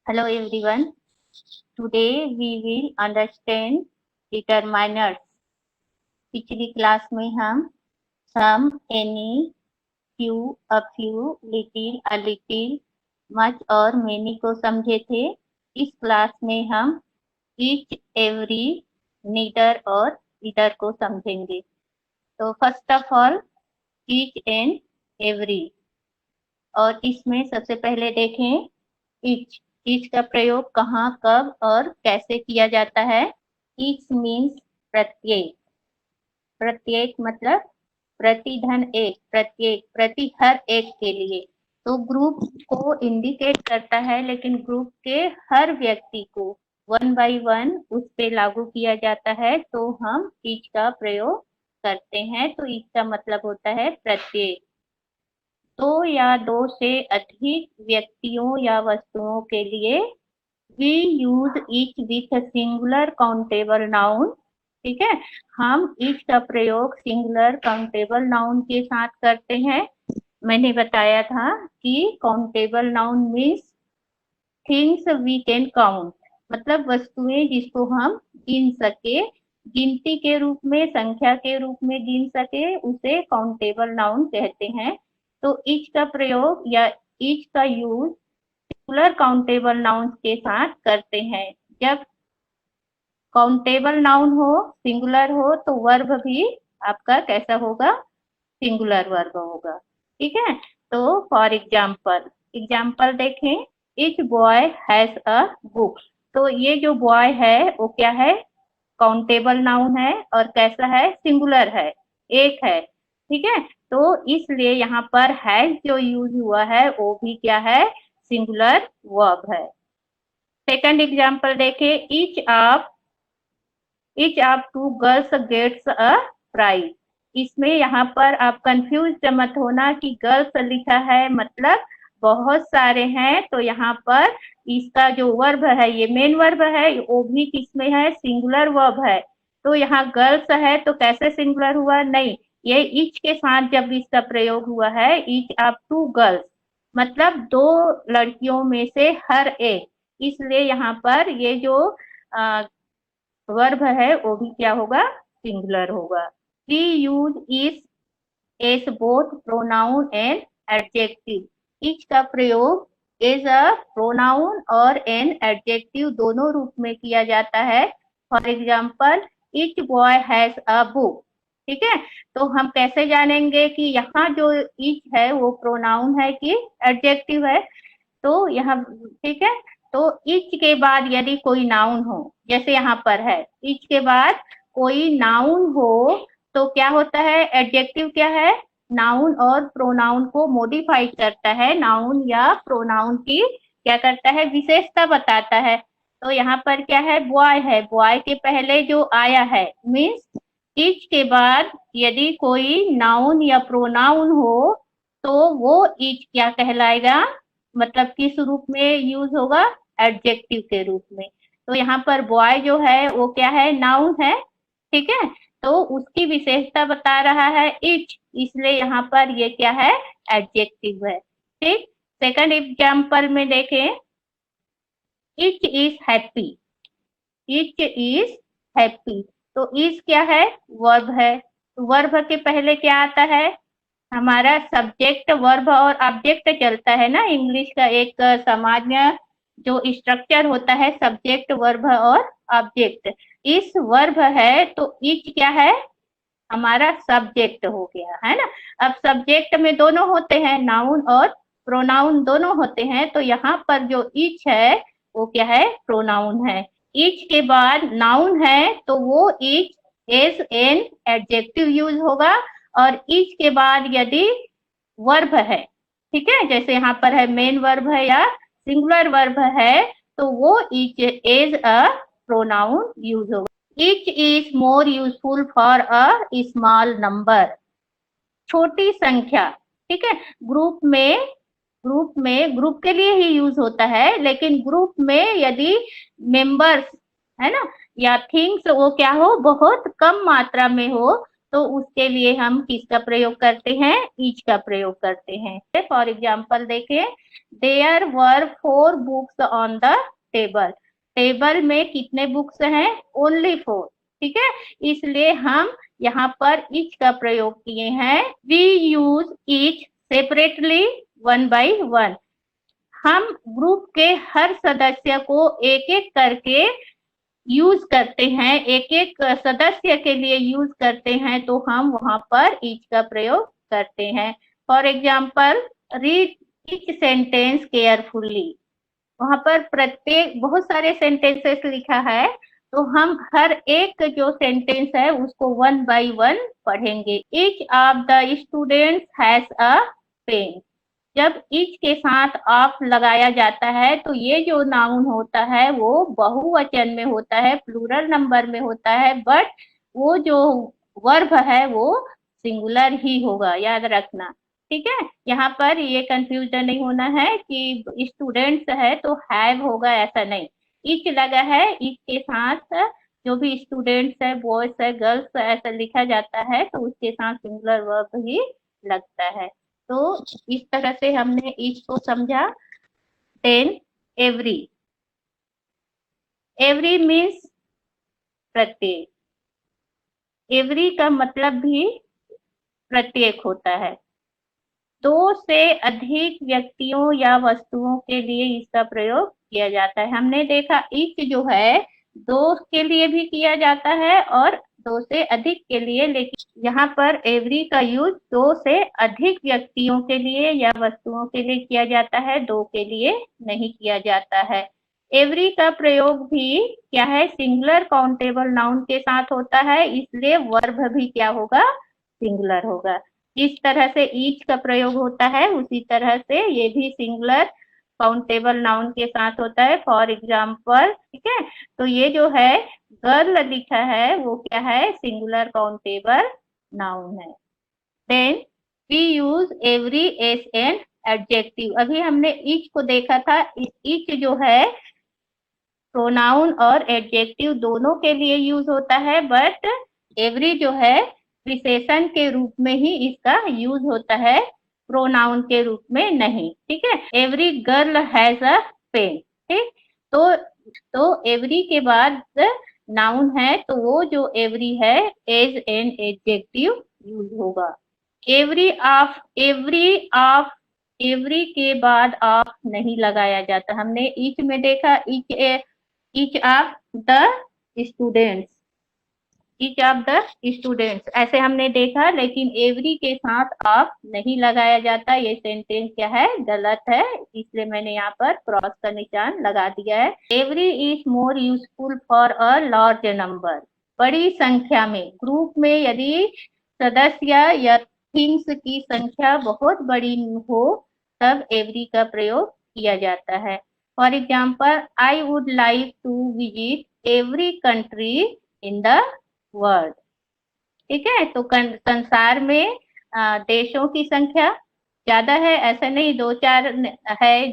Hello everyone. Today we will understand determiners. पिछली class में हम some, any, few, a few, little, a little, much और many को समझे थे। इस क्लास में हम each, every, neither और either को समझेंगे। तो first of all each and every, और इसमें सबसे पहले देखें each का प्रयोग कहाँ, कब और कैसे किया जाता है। each मीन्स प्रत्येक, प्रत्येक मतलब प्रति धन एक, प्रत्येक, प्रति हर एक के लिए। तो ग्रुप को इंडिकेट करता है, लेकिन ग्रुप के हर व्यक्ति को वन बाय वन उस पे लागू किया जाता है, तो हम each का प्रयोग करते हैं। तो each का मतलब होता है प्रत्येक। दो या दो से अधिक व्यक्तियों या वस्तुओं के लिए we use each with a singular countable noun। ठीक है, हम each का प्रयोग सिंगुलर काउंटेबल नाउन के साथ करते हैं। मैंने बताया था कि countable noun means things we can count, मतलब वस्तुएं जिसको हम गिन सके, गिनती के रूप में, संख्या के रूप में गिन सके, उसे काउंटेबल नाउन कहते हैं। तो each का प्रयोग या each का यूज सिंगुलर काउंटेबल नाउन के साथ करते हैं। जब काउंटेबल नाउन हो, सिंगुलर हो, तो वर्ब भी आपका कैसा होगा, सिंगुलर वर्ब होगा। ठीक है, तो फॉर एग्जाम्पल देखें, etch boy has a book. तो ये जो बॉय है वो क्या है, काउंटेबल नाउन है और कैसा है, सिंगुलर है, एक है। ठीक है, तो इसलिए यहाँ पर हैज जो यूज हुआ है वो भी क्या है, सिंगुलर वर्ब है। सेकंड एग्जांपल देखें, each of two girls gets a prize। इसमें यहाँ पर आप कंफ्यूज मत होना कि गर्ल्स लिखा है मतलब बहुत सारे हैं, तो यहाँ पर इसका जो वर्ब है, ये मेन वर्ब है, वो भी किसमें है, सिंगुलर वर्ब है। तो यहाँ गर्ल्स है तो कैसे सिंगुलर हुआ, नहीं, ये each के साथ जब इसका प्रयोग हुआ है, each of two girls मतलब दो लड़कियों में से हर एक, इसलिए यहाँ पर ये जो वर्ब है वो भी क्या होगा, सिंगुलर होगा। वी यूज इस S both pronoun and adjective. Etch का प्रयोग एज अ प्रोनाउन और एन एडजेक्टिव दोनों रूप में किया जाता है। For example, etch boy has a book. ठीक है, तो हम कैसे जानेंगे कि यहाँ जो इच है वो प्रोनाउन है कि एडजेक्टिव है। तो यहाँ ठीक है, तो इच के बाद यदि कोई नाउन हो, जैसे यहाँ पर है, इच के बाद कोई नाउन हो तो क्या होता है, एडजेक्टिव क्या है, नाउन और प्रोनाउन को मॉडिफाई करता है, नाउन या प्रोनाउन की क्या करता है, विशेषता बताता है। तो यहाँ पर क्या है, बॉय है, बॉय के पहले जो आया है मीन्स इच के बाद यदि कोई नाउन या प्रोनाउन हो तो वो इच क्या कहलाएगा, मतलब किस रूप में यूज होगा, एडजेक्टिव के रूप में। तो यहाँ पर बॉय जो है वो क्या है, नाउन है। ठीक है, तो उसकी विशेषता बता रहा है इच, इसलिए यहाँ पर ये क्या है, एडजेक्टिव है। ठीक, सेकंड एग्जांपल में देखें, etch is happy. Etch is happy, तो इज क्या है, वर्ब है। वर्ब के पहले क्या आता है, हमारा सब्जेक्ट, वर्ब और ऑब्जेक्ट चलता है ना, इंग्लिश का एक सामान्य जो स्ट्रक्चर होता है, सब्जेक्ट, वर्ब और ऑब्जेक्ट। इस वर्ब है तो इच क्या है, हमारा सब्जेक्ट हो गया है ना। अब सब्जेक्ट में दोनों होते हैं, नाउन और प्रोनाउन दोनों होते हैं, तो यहाँ पर जो इच है वो क्या है, प्रोनाउन है। इच के बाद नाउन है तो वो each as an adjective use होगा, और इच के बाद यदि वर्ब है, ठीक है, जैसे यहाँ पर है मेन वर्ब है या सिंगुलर वर्ब है, तो वो each as a pronoun use होगा। Each is more useful for a small number. छोटी संख्या, ठीक है, ग्रुप के लिए ही यूज होता है, लेकिन ग्रुप में यदि मेंबर्स है ना या थिंग्स वो क्या हो, बहुत कम मात्रा में हो, तो उसके लिए हम किसका प्रयोग करते हैं, ईच का प्रयोग करते हैं। फॉर एग्जाम्पल देखें, there were 4 books on the table. Table में कितने बुक्स हैं, ओनली 4, ठीक है। इसलिए हम यहाँ पर ईच का प्रयोग किए हैं। We use each separately 1 by 1। हम ग्रुप के हर सदस्य को एक एक करके यूज करते हैं, एक एक सदस्य के लिए यूज करते हैं, तो हम वहां पर ईच का प्रयोग करते हैं। For example, read each sentence carefully. वहां पर प्रत्येक बहुत सारे सेंटेंसेस लिखा है, तो हम हर एक जो सेंटेंस है उसको 1 by 1 पढ़ेंगे। Each of the students has a pen. जब ईच के साथ ऑफ लगाया जाता है तो ये जो नाउन होता है वो बहुवचन में होता है, प्लूरल नंबर में होता है, बट वो जो वर्ब है वो सिंगुलर ही होगा, याद रखना, ठीक है। यहाँ पर ये कंफ्यूजन नहीं होना है कि स्टूडेंट्स है तो हैव होगा, ऐसा नहीं। ईच लगा है, ईच के साथ जो भी स्टूडेंट्स है, बॉयज है, गर्ल्स ऐसा लिखा जाता है तो उसके साथ सिंगुलर वर्ब ही लगता है। तो इस तरह से हमने इसको समझा। देन एवरी, एवरी मीन्स प्रत्येक। एवरी का मतलब भी प्रत्येक होता है। 2 से अधिक व्यक्तियों या वस्तुओं के लिए इसका प्रयोग किया जाता है। हमने देखा ईच जो है 2 के लिए भी किया जाता है और 2 से अधिक के लिए, लेकिन यहाँ पर एवरी का यूज 2 से अधिक व्यक्तियों के लिए या वस्तुओं के लिए किया जाता है, 2 के लिए नहीं किया जाता है। एवरी का प्रयोग भी क्या है, सिंगुलर काउंटेबल नाउन के साथ होता है, इसलिए वर्ब भी क्या होगा, सिंगुलर होगा। इस तरह से ईच का प्रयोग होता है, उसी तरह से ये भी सिंगुलर काउंटेबल नाउन के साथ होता है। फॉर एग्जाम्पल, ठीक है, तो ये जो है गर्ल लिखा है वो क्या है, सिंगुलर काउंटेबल नाउन है। Then we use every as an adjective. अभी हमने ईच को देखा था, ईच जो है प्रोनाउन और एडजेक्टिव दोनों के लिए यूज होता है, बट एवरी जो है विशेषण के रूप में ही इसका यूज होता है, प्रोनाउन के रूप में नहीं, ठीक है। Every girl has a pen, ठीक। तो एवरी के बाद नाउन है तो वो जो एवरी है एज एन एडजेक्टिव यूज होगा। एवरी ऑफ, एवरी के बाद ऑफ नहीं लगाया जाता। हमने ईच में देखा, each of the students, each of the students ऐसे हमने देखा, लेकिन एवरी के साथ ऑफ नहीं लगाया जाता। ये सेंटेंस क्या है, गलत है, इसलिए मैंने यहाँ पर क्रॉस का निशान लगा दिया है। Every is more useful for a large number. बड़ी संख्या में, ग्रुप में यदि सदस्य या थिंग्स की संख्या बहुत बड़ी हो तब एवरी का प्रयोग किया जाता है। For example, I would like to visit every country in the world, ठीक है। तो संसार में देशों की संख्या ज्यादा है ऐसा नहीं, 2-4 है।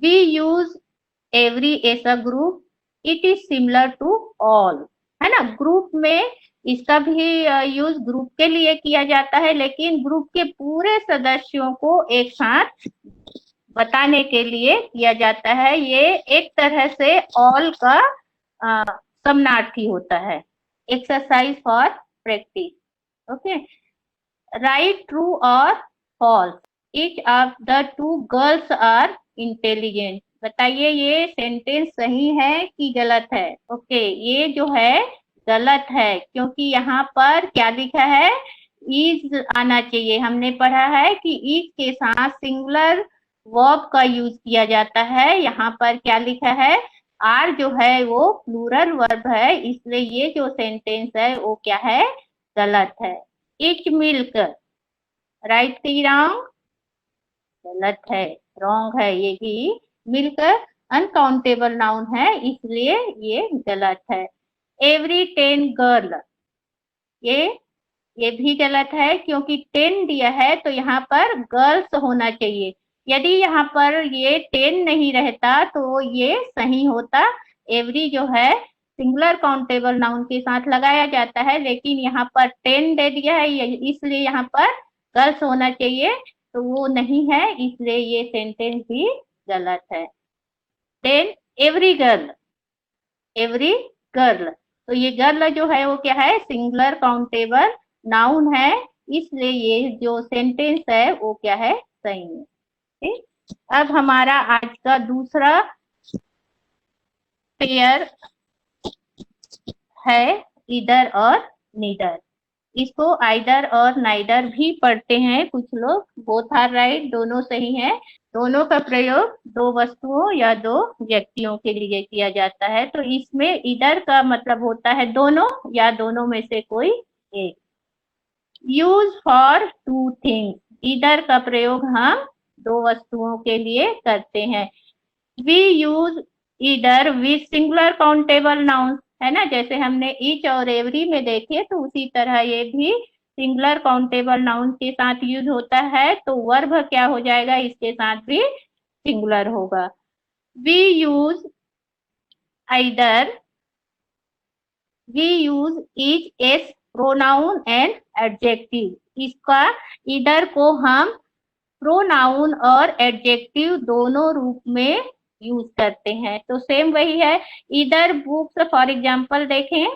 We use every as a group, it is similar to all, है ना। ग्रुप में इसका भी यूज ग्रुप के लिए किया जाता है, लेकिन ग्रुप के पूरे सदस्यों को एक साथ बताने के लिए किया जाता है। ये एक तरह से ऑल का समानार्थी होता है। Exercise for practice, okay. Right true और false. Each of the 2 girls are intelligent. बताइए ये सेंटेंस सही है कि गलत है। ओके, ये जो है गलत है, क्योंकि यहाँ पर क्या लिखा है, इज आना चाहिए। हमने पढ़ा है कि इज के साथ सिंगुलर वर्ब का यूज किया जाता है। यहाँ पर क्या लिखा है, आर जो है वो प्लूरल वर्ब है, इसलिए ये जो सेंटेंस है वो क्या है, गलत है। इच मिल्क, राइट की रॉन्ग, गलत है, रॉन्ग है ये भी। मिल्क अनकाउंटेबल नाउन है, इसलिए ये गलत है। एवरी 10 गर्ल, ये भी गलत है, क्योंकि 10 दिया है तो यहाँ पर गर्ल्स होना चाहिए। यदि यहाँ पर ये 10 नहीं रहता तो ये सही होता। एवरी जो है सिंगुलर काउंटेबल नाउन के साथ लगाया जाता है, लेकिन यहाँ पर 10 दे दिया है, इसलिए यहाँ पर गर्ल्स होना चाहिए, तो वो नहीं है, इसलिए ये सेंटेंस भी गलत है। Then every girl, every girl, तो ये गर्ल जो है वो क्या है, सिंगुलर काउंटेबल नाउन है, इसलिए ये जो सेंटेंस है वो क्या है, सही है। ठीक, अब हमारा आज का दूसरा पेयर है इधर और नीदर। इसको आइदर और नाइदर भी पढ़ते हैं कुछ लोग, बोथ आर राइट, दोनों सही है। दोनों का प्रयोग दो वस्तुओं या दो व्यक्तियों के लिए किया जाता है, तो इसमें इधर का मतलब होता है दोनों या दोनों में से कोई एक। यूज फॉर टू थिंग्स, इधर का प्रयोग हम दो वस्तुओं के लिए करते हैं। वी यूज इधर विद सिंगुलर काउंटेबल नाउन, है ना, जैसे हमने ईच और एवरी में देखे, तो उसी तरह ये भी सिंगुलर काउंटेबल नाउन के साथ यूज होता है, तो वर्ब क्या हो जाएगा, इसके साथ भी सिंगुलर होगा। We use either, we use each as pronoun and adjective, इसका इधर को हम प्रोनाउन और एडजेक्टिव दोनों रूप में यूज करते हैं, तो सेम वही है। इधर बुक्स फॉर एग्जांपल देखें,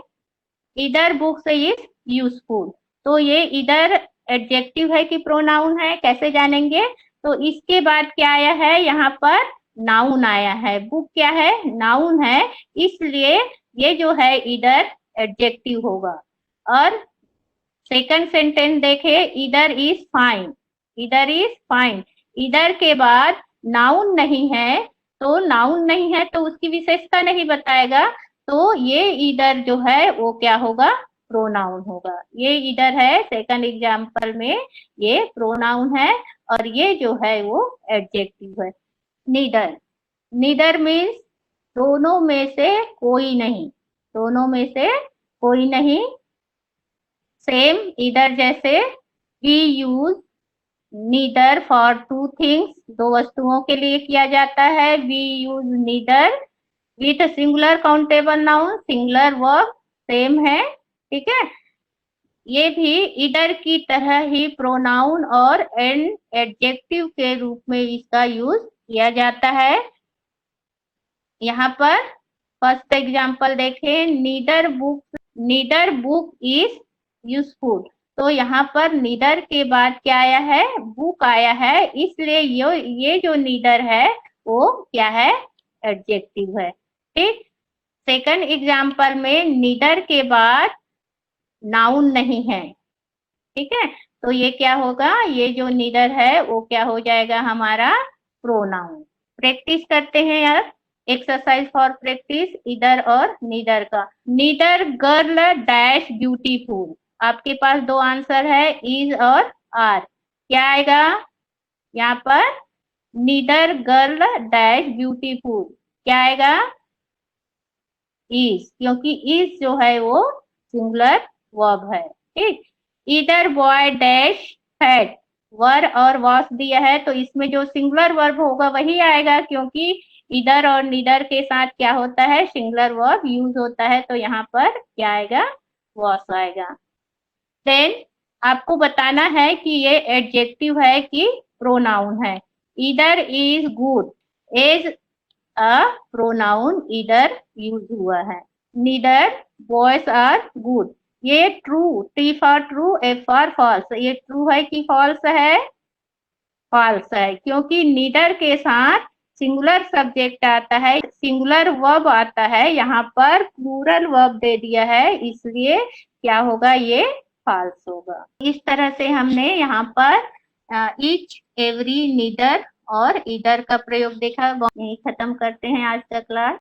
इधर बुक्स इज यूजफुल, तो ये इधर एडजेक्टिव है कि प्रोनाउन है, कैसे जानेंगे, तो इसके बाद क्या आया है, यहाँ पर नाउन आया है, बुक क्या है, नाउन है, इसलिए ये जो है इधर एडजेक्टिव होगा। और सेकंड सेंटेंस देखे, इधर इज फाइन, इधर इज फाइन, इधर के बाद नाउन नहीं है, तो नाउन नहीं है तो उसकी विशेषता नहीं बताएगा, तो ये इधर जो है वो क्या होगा, प्रोनाउन होगा। ये इधर है सेकंड एग्जांपल में, ये प्रोनाउन है और ये जो है वो एडजेक्टिव है। नीदर, नीदर मीन्स दोनों में से कोई नहीं, दोनों में से कोई नहीं। सेम इधर जैसे we use neither for two things, दो वस्तुओं के लिए किया जाता है, we use neither with singular countable noun, singular verb same है, ठीक है। ये भी इधर की तरह ही प्रोनाउन और एडजेक्टिव के रूप में इसका यूज किया जाता है। यहाँ पर फर्स्ट एग्जांपल देखें, नीदर बुक इज यूजफुल, तो यहाँ पर नीदर के बाद क्या आया है, बुक आया है, इसलिए ये जो नीदर है वो क्या है, एडजेक्टिव है। ठीक, सेकंड एग्जांपल में नीदर के बाद नाउन नहीं है, ठीक है, तो ये क्या होगा, ये जो नीदर है वो क्या हो जाएगा, हमारा प्रोनाउन। प्रैक्टिस करते हैं यार, एक्सरसाइज फॉर प्रैक्टिस इधर और नीदर का। नीदर गर्ल डैश ब्यूटीफुल, आपके पास दो आंसर है, इज और आर, क्या आएगा यहाँ पर, नीदर गर्ल डैश ब्यूटीफुल, क्या आएगा, इज, क्योंकि इज जो है वो सिंगुलर वर्ब है। ठीक, इधर बॉय डैश फैट, वर और वॉश दिया है, तो इसमें जो सिंगुलर वर्ब होगा वही आएगा, क्योंकि इधर और नीदर के साथ क्या होता है, सिंगुलर वर्ब यूज होता है, तो यहाँ पर क्या आएगा, वॉश आएगा। देन आपको बताना है कि ये एडजेक्टिव है कि प्रोनाउन है। Either is good, as a pronoun either use हुआ है। नीदर बॉयज आर गुड, ये true, T for true, F for false, ये ट्रू है कि फॉल्स है, फॉल्स है, क्योंकि नीदर के साथ सिंगुलर सब्जेक्ट आता है, सिंगुलर वर्ब आता है, यहाँ पर प्लूरल वर्ब दे दिया है, इसलिए क्या होगा, ये फॉल्स होगा। इस तरह से हमने यहाँ पर ईच, एवरी, नीदर और इधर का प्रयोग देखा। यही खत्म करते हैं आज का क्लास।